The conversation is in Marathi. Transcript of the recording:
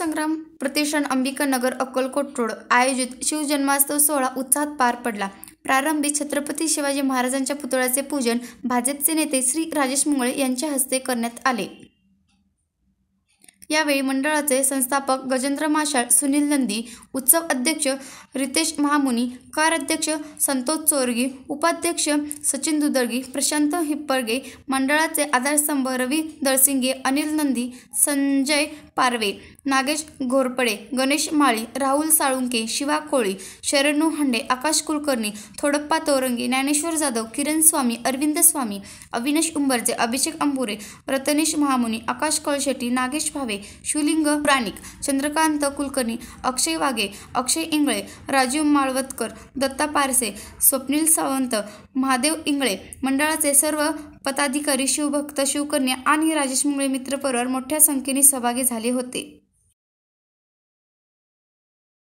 शिवसंग्राम प्रतिष्ठान अंबिकानगर अक्कलकोट रोड आयोजित शिवजन्माष्टमी सोहळा उत्साहात पार पडला। प्रारंभी छत्रपती शिवाजी महाराजांच्या पुतळ्याचे पूजन भाजपचे नेते श्री राजेश मुंगळे यांच्या हस्ते करण्यात आले। यावेळी मंडळाचे संस्थापक गजेंद्र माशाळ, सुनील नंदी, उत्सव अध्यक्ष रितेश महामुनी, कार्याध्यक्ष संतोष चोरगी, उपाध्यक्ष सचिन दुदर्गी, प्रशांत हिप्परगे, मंडळाचे आधारस्तंभ रवी दळसिंगे, अनिल नंदी, संजय पारवे, नागेश घोरपडे, गणेश माळी, राहुल साळुंके, शिवा कोळी, शरणू हंडे, आकाश कुलकर्णी, थोडप्पा तोरंगी, ज्ञानेश्वर जाधव, किरण स्वामी, अरविंद स्वामी, अविनाश उंबरचे, अभिषेक अंबुरे, रतनेश महामुनी, आकाश कळशेट्टी, नागेश भावे, शिवलिंग प्राणिक, चंद्रकांत कुलकर्णी, अक्षय वाघे, अक्षय इंगळे, राजीव माळवतकर, दत्ता पारसे, स्वप्नील सावंत, महादेव इंगळे, मंडळाचे सर्व पदाधिकारी, शिवभक्त, शिवकन्या आणि राजेश मुंगळे मित्र परिवार मोठ्या संख्येने सहभागी झाले होते।